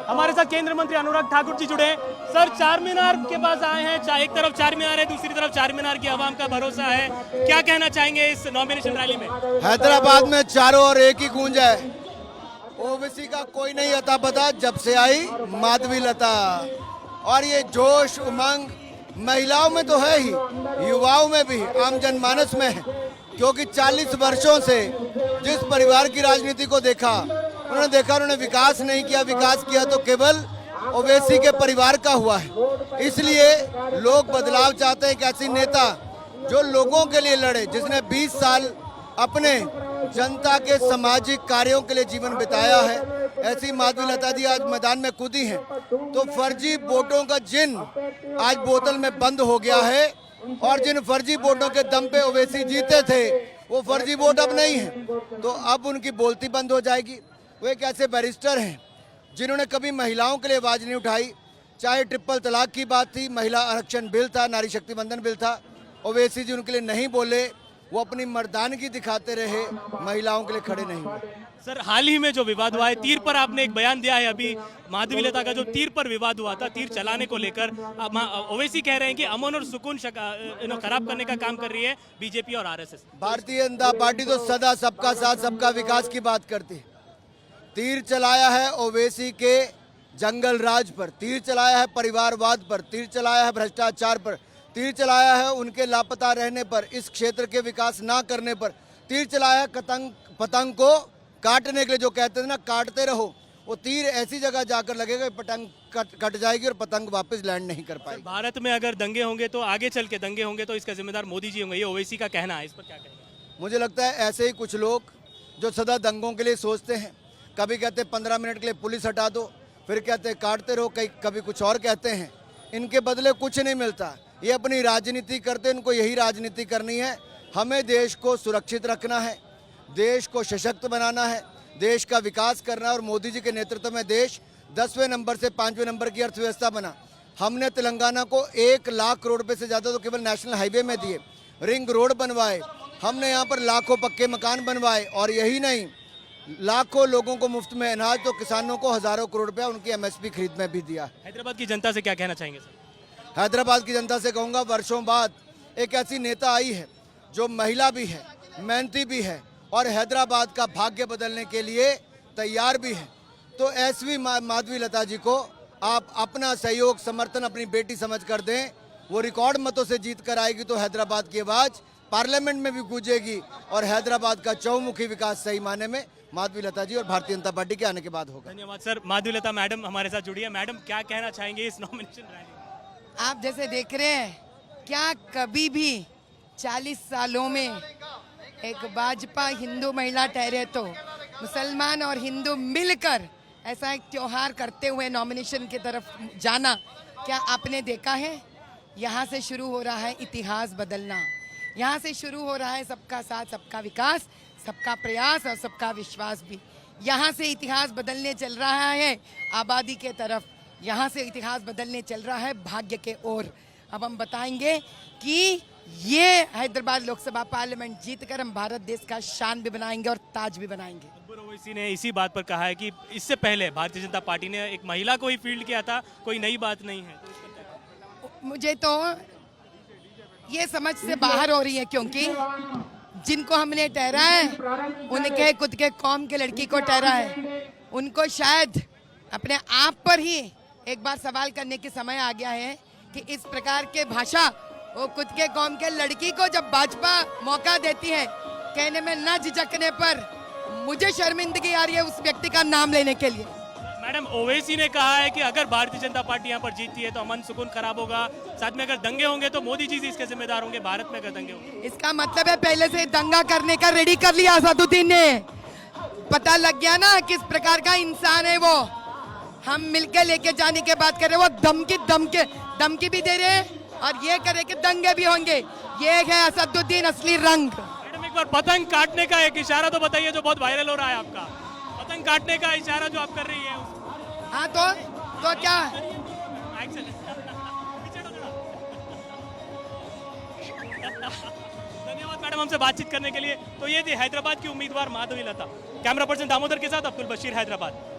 हमारे साथ केंद्रीय मंत्री अनुराग ठाकुर जी जुड़े हैं। सर, चार मीनार के पास आए हैं, एक तरफ चार मीनार है, दूसरी तरफ चार मीनार की आवाम का भरोसा है। क्या कहना चाहेंगे इस नॉमिनेशन रैली में? हैदराबाद में चारों ओर एक ही गूंज है, ओवैसी का कोई नहीं अता पता जब से आई माधवी लता। और ये जोश उमंग महिलाओं में तो है ही, युवाओं में भी, आम जनमानस में है। क्योंकि 40 वर्षों से जिस परिवार की राजनीति को देखा, उन्होंने विकास नहीं किया। विकास किया तो केवल ओवैसी के परिवार का हुआ है। इसलिए लोग बदलाव चाहते हैं, एक ऐसी नेता जो लोगों के लिए लड़े, जिसने 20 साल अपने जनता के सामाजिक कार्यों के लिए जीवन बिताया है। ऐसी माधवी लता जी आज मैदान में कूदी हैं। तो फर्जी वोटों का जिन आज बोतल में बंद हो गया है, और जिन फर्जी वोटों के दम पे ओवैसी जीते थे, वो फर्जी वोट अब नहीं है। तो अब उनकी बोलती बंद हो जाएगी। वो एक ऐसे बैरिस्टर हैं जिन्होंने कभी महिलाओं के लिए आवाज नहीं उठाई, चाहे ट्रिपल तलाक की बात थी, महिला आरक्षण बिल था, नारी शक्ति बंधन बिल था, ओवैसी जी उनके लिए नहीं बोले। वो अपनी मर्दानगी दिखाते रहे, महिलाओं के लिए खड़े नहीं हुए। सर, हाल ही में जो विवाद हुआ है, तीर पर आपने एक बयान दिया है। अभी माधवी लता का जो तीर पर विवाद हुआ था, तीर चलाने को लेकर, ओवैसी कह रहे हैं कि अमन और सुकून खराब करने का काम कर रही है बीजेपी और आरएसएस। भारतीय जनता पार्टी तो सदा सबका साथ सबका विकास की बात करती है। तीर चलाया है ओवैसी के जंगल राज पर, तीर चलाया है परिवारवाद पर, तीर चलाया है भ्रष्टाचार पर, तीर चलाया है उनके लापता रहने पर, इस क्षेत्र के विकास ना करने पर, तीर चलाया है पतंग को काटने के लिए। जो कहते थे ना, काटते रहो, वो तीर ऐसी जगह जाकर लगेगा पतंग कट जाएगी और पतंग वापस लैंड नहीं कर पाएगी। भारत में अगर दंगे होंगे तो आगे चल के दंगे होंगे तो इसका जिम्मेदार मोदी जी होंगे, ये ओवैसी का कहना है। इस पर क्या कहेंगे? मुझे लगता है ऐसे ही कुछ लोग जो सदा दंगों के लिए सोचते हैं, कभी कहते हैं 15 मिनट के लिए पुलिस हटा दो, फिर कहते हैं काटते रहो, कभी कुछ और कहते हैं। इनके बदले कुछ नहीं मिलता। ये अपनी राजनीति करते, इनको यही राजनीति करनी है। हमें देश को सुरक्षित रखना है, देश को सशक्त बनाना है, देश का विकास करना है। और मोदी जी के नेतृत्व में देश 10वें नंबर से 5वें नंबर की अर्थव्यवस्था बना। हमने तेलंगाना को 1 लाख करोड़ रुपये से ज़्यादा तो केवल नेशनल हाईवे में दिए, रिंग रोड बनवाए, हमने यहाँ पर लाखों पक्के मकान बनवाए। और यही नहीं, लाखों लोगों को मुफ्त में अनाज, तो किसानों को हज़ारों करोड़ रुपया उनकी MSP खरीद में भी दिया। हैदराबाद की जनता से क्या कहना चाहेंगे सर? हैदराबाद की जनता से कहूँगा, वर्षों बाद एक ऐसी नेता आई है जो महिला भी है, मेहनती भी है, और हैदराबाद का भाग्य बदलने के लिए तैयार भी है। तो ऐसी माधवी लता जी को आप अपना सहयोग, समर्थन अपनी बेटी समझ कर दें। वो रिकॉर्ड मतों से जीत कर आएगी तो हैदराबाद की आवाज़ पार्लियामेंट में भी गूंजेगी, और हैदराबाद का चौमुखी विकास सही माने में माधवी लता जी और भारतीय जनता पार्टी के आने के बाद होगा। धन्यवाद सर। माधवी लता मैडम हमारे साथ जुड़ी है। मैडम, क्या कहना चाहेंगे इस नॉमिनेशन रैली? आप जैसे देख रहे हैं, क्या कभी भी 40 सालों में एक भाजपा हिंदू महिला ठहरे तो मुसलमान और हिंदू मिलकर ऐसा एक त्योहार करते हुए नॉमिनेशन की तरफ जाना, क्या आपने देखा है? यहाँ से शुरू हो रहा है इतिहास बदलना, यहाँ से शुरू हो रहा है सबका साथ सबका विकास, सबका प्रयास और सबका विश्वास भी। यहाँ से इतिहास बदलने चल रहा है आबादी के तरफ, यहाँ से इतिहास बदलने चल रहा है भाग्य के ओर। अब हम बताएंगे कि ये हैदराबाद लोकसभा पार्लियामेंट जीतकर हम भारत देश का शान भी बनाएंगे और ताज भी बनाएंगे। अकबर ओवैसी ने इसी बात पर कहा है कि इससे पहले भारतीय जनता पार्टी ने एक महिला को ही फील्ड किया था, कोई नई बात नहीं है। मुझे तो ये समझ से बाहर हो रही है, क्योंकि जिनको हमने ठहरा है उनके खुद के कौम के लड़की को ठहरा है, उनको शायद अपने आप पर ही एक बार सवाल करने के समय आ गया है कि इस प्रकार के भाषा वो खुद के कौम के लड़की को जब भाजपा मौका देती है कहने में न झिझकने पर, मुझे शर्मिंदगी आ रही है उस व्यक्ति का नाम लेने के लिए। मैडम, ओवैसी ने कहा है कि अगर भारतीय जनता पार्टी यहाँ पर जीतती है तो अमन सुकून खराब होगा, साथ में अगर दंगे होंगे तो मोदी जी इसके जिम्मेदार होंगे, भारत में अगर दंगे होंगे। इसका मतलब है पहले से दंगा करने का रेडी कर लिया असादुद्दीन ने। पता लग गया ना किस प्रकार का इंसान है वो। हम मिलकर लेके जाने की बात कर रहे हैं, वो धमकी भी दे रहे हैं और ये करे कि दंगे भी होंगे। ये है असदुद्दीन असली रंग। मैडम, एक बार पतंग काटने का एक इशारा तो बताइए जो बहुत वायरल हो रहा है आपका, पतंग काटने का इशारा जो आप कर रही है। हाँ तो क्या? धन्यवाद मैडम हमसे बातचीत करने के लिए। तो ये थी हैदराबाद की उम्मीदवार माधवी लता। कैमरा पर्सन दामोदर के साथ अब्दुल बशीर, हैदराबाद।